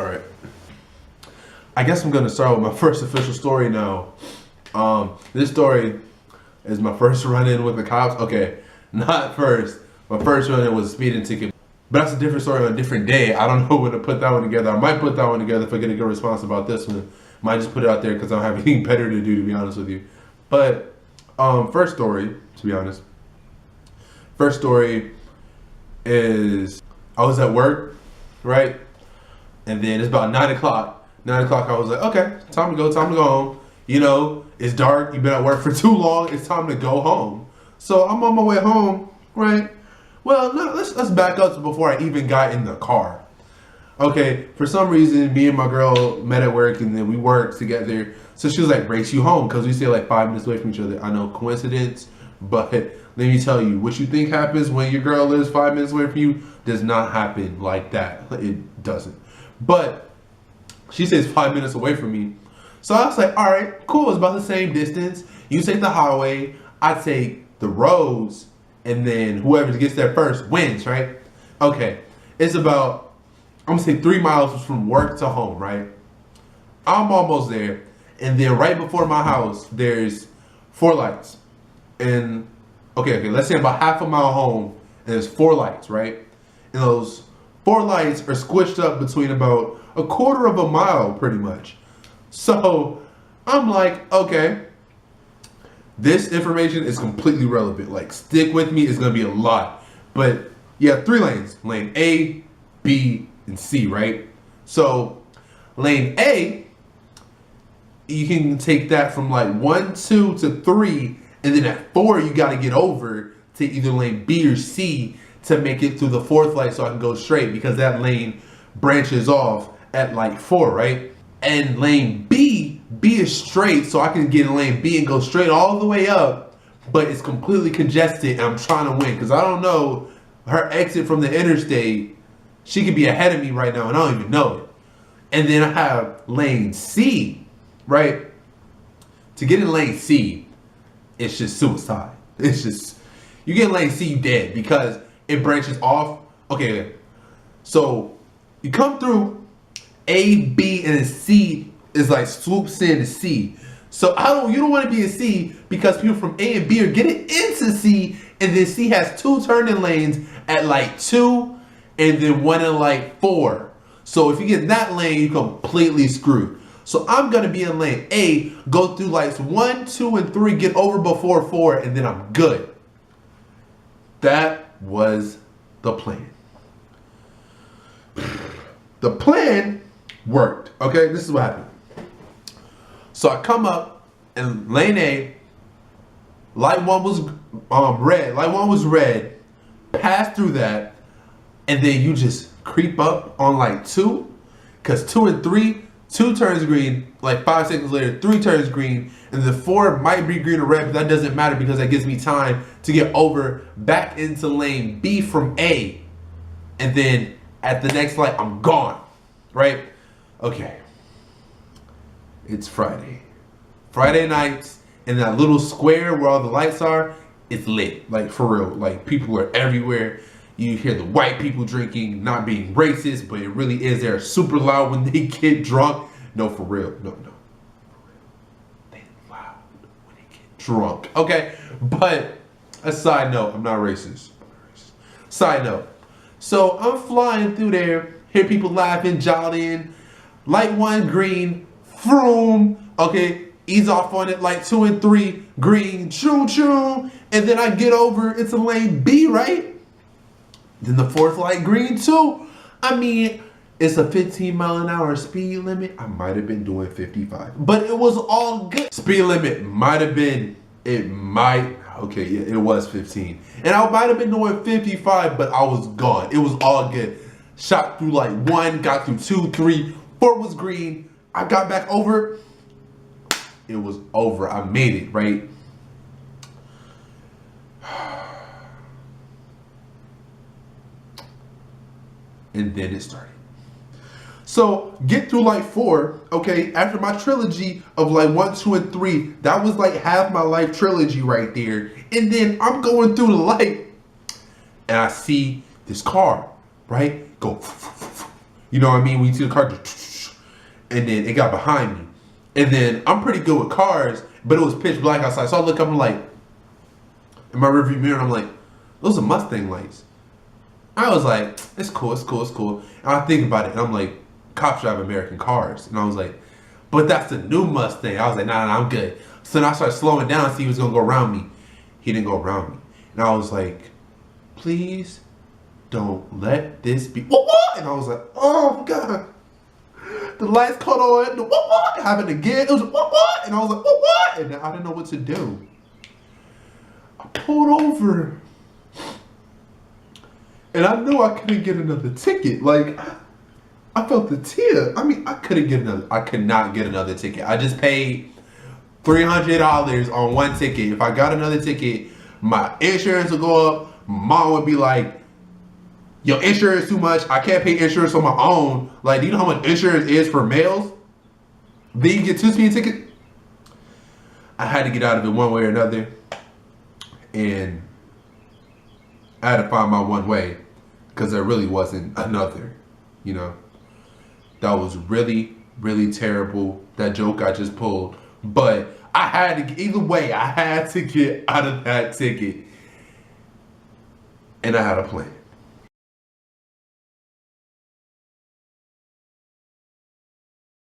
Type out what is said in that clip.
All right. I guess I'm gonna start with my first official story now. This story is my first run-in with the cops. Okay, not first. My first run-in was a speeding ticket. But that's a different story on a different day. I don't know when to put that one together. I might put that one together if I get a good response about this one. Might just put it out there because I don't have anything better to do, to be honest with you. But first story, to be honest. First story is I was at work, right? And then it's about 9 o'clock. 9 o'clock, I was like, okay, time to go home. You know, it's dark. You've been at work for too long. It's time to go home. So I'm on my way home, right? Well, no, let's back up to before I even got in the car. Okay, for some reason, me and my girl met at work and then we worked together. So she was like, race you home because we stay like 5 minutes away from each other. I know, coincidence, but let me tell you, what you think happens when your girl lives 5 minutes away from you does not happen like that. It doesn't. But she stays 5 minutes away from me. So I was like, all right, cool. It's about the same distance. You take the highway, I take the roads, and then whoever gets there first wins, right? Okay, it's about, I'm gonna say 3 miles from work to home, right? I'm almost there. And then right before my house, there's 4 lights. And, okay, let's say about half a mile home, and there's 4 lights, right? And those 4 lights are squished up between about a quarter of a mile, pretty much. So I'm like, okay, this information is completely relevant. Like, stick with me, it's gonna be a lot. But you have 3 lanes, lane A, B, and C, right? So lane A, you can take that from like 1, 2 to 3, and then at 4, you gotta get over to either lane B or C to make it through the 4th light so I can go straight because that lane branches off at like 4, right? And lane B is straight, so I can get in lane B and go straight all the way up, but it's completely congested and I'm trying to win because I don't know her exit from the interstate. She could be ahead of me right now and I don't even know it. And then I have lane C, right? To get in lane C, it's just suicide. It's just, you get in lane C, you dead because it branches off. Okay, so you come through A, B, and C is like swoops in to C. So you don't want to be in C because people from A and B are getting into C, and then C has 2 turning lanes at like 2, and then 1 in like 4. So if you get in that lane, you're completely screwed. So I'm gonna be in lane A, go through lights 1, 2, and 3, get over before 4, and then I'm good. That was the plan. The plan worked. Okay, this is what happened. So I come up and lane A, light 1 was red. Light 1 was red. Pass through that, and then you just creep up on like 2, because 2 and 3, 2 turns green. Like 5 seconds later, 3 turns green, and the 4 might be green or red, but that doesn't matter because that gives me time to get over back into lane B from A, and then at the next light, I'm gone, right? Okay. It's Friday. Friday nights, in that little square where all the lights are, it's lit. Like, for real. Like, people are everywhere. You hear the white people drinking, not being racist, but it really is. They're super loud when they get drunk. No, for real. No. For real. They're loud when they get drunk. Okay? But, a side note, I'm not racist. Side note. So I'm flying through there, hear people laughing, jollying. Light 1 green, vroom. Okay, ease off on it. Light 2 and 3 green, choo choo. And then I get over into lane B, right? Then the 4th light green too. I mean, it's a 15-mile-an-hour speed limit. I might have been doing 55, but it was all good. Speed limit might have been, okay, yeah, it was 15. And I might have been doing 55, but I was gone. It was all good. Shot through like 1, got through 2, 3, 4 was green. I got back over. It was over. I made it, right? And then it started. So get through like 4, okay, after my trilogy of like 1, 2, and 3, that was like half my life trilogy right there. And then I'm going through the light and I see this car, right? Go, You know what I mean? When you see the car, and then it got behind me. And then I'm pretty good with cars, but it was pitch black outside. So I look up, I'm like, in my rearview mirror, and I'm like, those are Mustang lights. I was like, it's cool, it's cool, it's cool. And I think about it, and I'm like, cops drive American cars. And I was like, but that's the new Mustang. I was like, nah, I'm good. So then I started slowing down, see he was gonna go around me. He didn't go around me. And I was like, please don't let this be. What? And I was like, oh God. The lights caught on. The what? It happened again. It was what? And I was like, what? And I didn't know what to do. I pulled over. And I knew I couldn't get another ticket. Like, I felt the tear. I mean, I could not get another ticket. I just paid $300 on one ticket. If I got another ticket, my insurance would go up. Mom would be like, your insurance too much. I can't pay insurance on my own. Like, do you know how much insurance is for males? Then you get 2 speeding tickets. I had to get out of it one way or another. And I had to find my one way. Because there really wasn't another. You know. That was really, really terrible. That joke I just pulled. But I had to, either way, I had to get out of that ticket. And I had a plan.